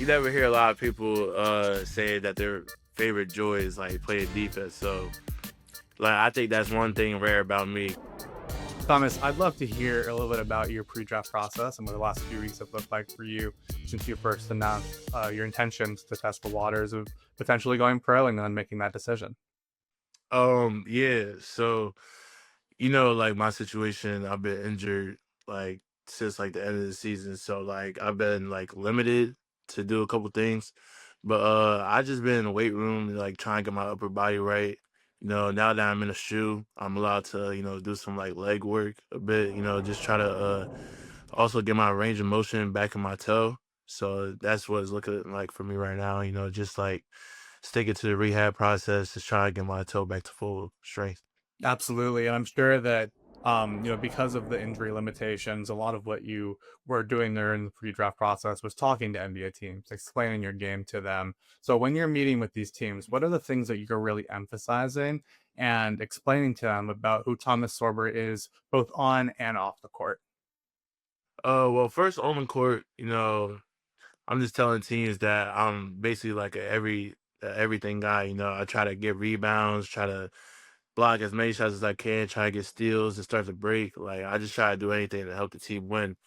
you never hear a lot of people say that their favorite joy is like playing defense. So like I think that's one thing rare about me. Thomas, I'd love to hear a little bit about your pre-draft process and what the last few weeks have looked like for you since you first announced your intentions to test the waters of potentially going pro and then making that decision. Yeah, so like my situation, I've been injured like since like the end of the season. So like I've been like limited to do a couple things. But I just been in the weight room like trying to get my upper body right. Now that I'm in a shoe, I'm allowed to, do some like leg work a bit, just try to also get my range of motion back in my toe. So that's what it's looking like for me right now, just like sticking to the rehab process, just trying to get my toe back to full strength. Absolutely. And I'm sure that, because of the injury limitations, a lot of what you were doing there in the pre draft process was talking to NBA teams, explaining your game to them. So when you're meeting with these teams, what are the things that you're really emphasizing and explaining to them about who Thomas Sorber is, both on and off the court? Well, first on the court, I'm just telling teams that I'm basically like a everything guy. I try to get rebounds, try to block as many shots as I can, try to get steals and start to break. Like I just try to do anything to help the team win.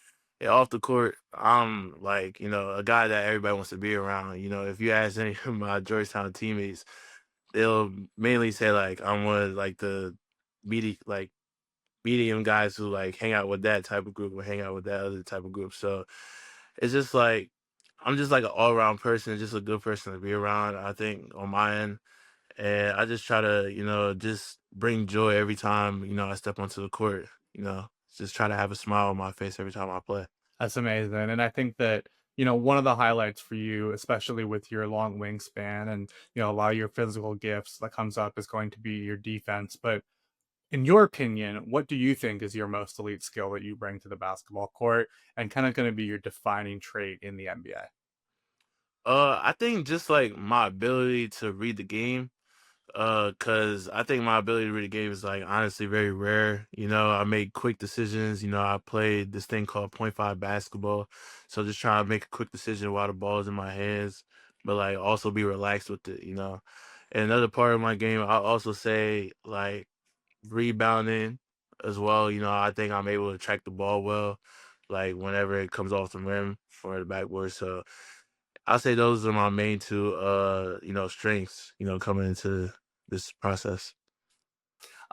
And off the court, I'm like, a guy that everybody wants to be around. If you ask any of my Georgetown teammates, they'll mainly say like I'm one of like the medium guys who like hang out with that type of group or hang out with that other type of group. So it's just like I'm just like an all around person, just a good person to be around, I think, on my end. And I just try to, just bring joy every time, I step onto the court, just try to have a smile on my face every time I play. That's amazing. And I think that, one of the highlights for you, especially with your long wingspan and, a lot of your physical gifts that comes up is going to be your defense. But in your opinion, what do you think is your most elite skill that you bring to the basketball court and kind of going to be your defining trait in the NBA? I think just like my ability to read the game. Cause I think my ability to read the game is like honestly very rare. I make quick decisions. I played this thing called point five basketball. So just trying to make a quick decision while the ball is in my hands, but like also be relaxed with it. And another part of my game, I'll also say like rebounding as well. I think I'm able to track the ball well, like whenever it comes off the rim or the backboard. So I'll say those are my main two strengths, coming into this process.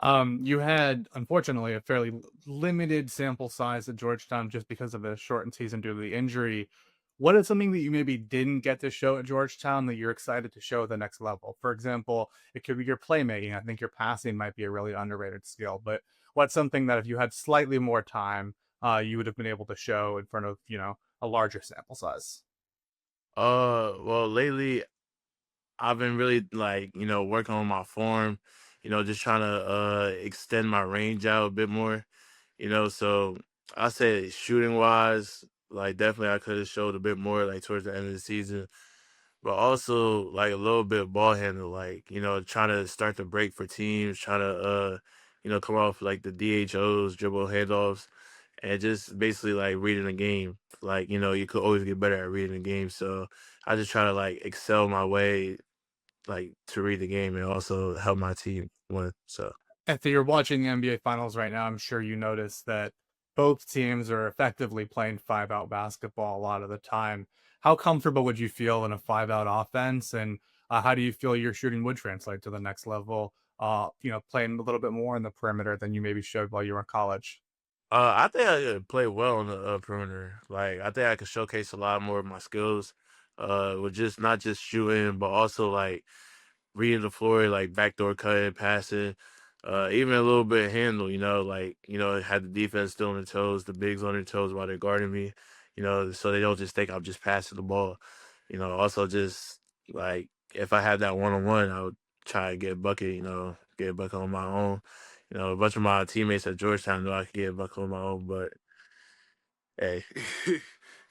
You had, unfortunately, a fairly limited sample size at Georgetown just because of the shortened season due to the injury. What is something that you maybe didn't get to show at Georgetown that you're excited to show at the next level? For example, it could be your playmaking. I think your passing might be a really underrated skill, but what's something that if you had slightly more time, you would have been able to show in front of, a larger sample size? Well, lately I've been really like, working on my form, just trying to extend my range out a bit more, so I say shooting wise, like definitely I could have showed a bit more like towards the end of the season. But also like a little bit of ball handle, like, trying to start the break for teams, trying to come off like the DHOs, dribble handoffs, and just basically like reading the game. Like, you could always get better at reading the game. So I just try to like excel my way like to read the game and also help my team win. So If you're watching the NBA Finals right now, I'm sure you notice that both teams are effectively playing five out basketball a lot of the time. How comfortable would you feel in a five out offense? And how do you feel your shooting would translate to the next level? Playing a little bit more in the perimeter than you maybe showed while you were in college. I think I could play well on the perimeter. Like I think I could showcase a lot more of my skills, with just not just shooting, but also like reading the floor, like backdoor cutting, passing, even a little bit of handle, like, had the defense still on their toes, the bigs on their toes while they're guarding me, so they don't just think I'm just passing the ball. Also just like if I had that one on one, I would try to get a bucket, get a bucket on my own. A bunch of my teammates at Georgetown know I could get a bucket on my own, but hey,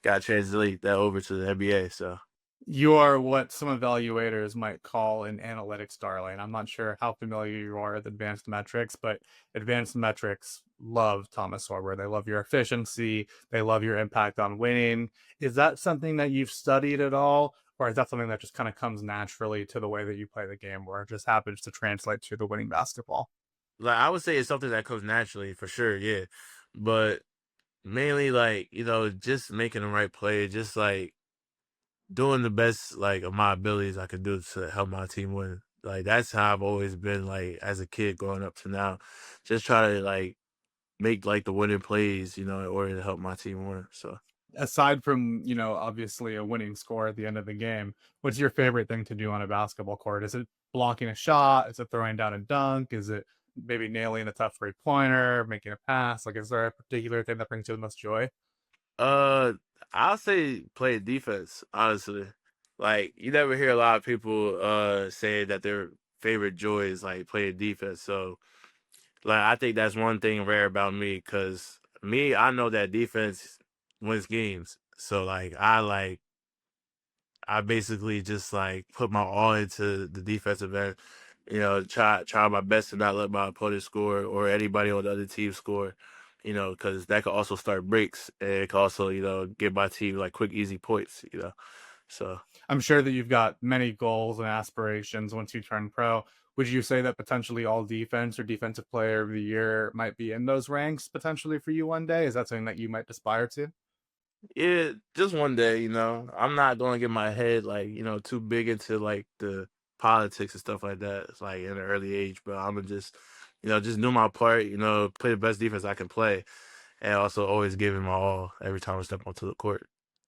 gotta translate that over to the NBA. So You are what some evaluators might call an analytics darling. I'm not sure how familiar you are with advanced metrics, but advanced metrics love Thomas Sorber. They love your efficiency. They love your impact on winning. Is that something that you've studied at all? Or is that something that just kind of comes naturally to the way that you play the game, where it just happens to translate to the winning basketball? Like I would say it's something that comes naturally for sure, yeah. But mainly like, just making the right play, just like doing the best like of my abilities I could do to help my team win. Like that's how I've always been like as a kid growing up to now. Just try to like make like the winning plays, in order to help my team win. So Aside from, obviously a winning score at the end of the game, what's your favorite thing to do on a basketball court? Is it blocking a shot? Is it throwing down a dunk? Is it maybe nailing a tough three-pointer, making a pass? Like, is there a particular thing that brings you the most joy? uh I'll say play defense, honestly. Like you never hear a lot of people say that their favorite joy is like playing defense. So like I think that's one thing rare about me because me, I know that defense wins games. So I basically just like put my all into the defensive end. Try my best to not let my opponent score or anybody on the other team score. Because that could also start breaks and it could also give my team like quick, easy points. So I'm sure that you've got many goals and aspirations once you turn pro. Would you say that potentially all defense or defensive player of the year might be in those ranks potentially for you one day? Is that something that you might aspire to? yeah, just one day. I'm not gonna get my head like too big into like the politics and stuff like that. It's like in an early age, but I'm gonna just do my part. Play the best defense I can play and also always giving my all every time I step onto the court.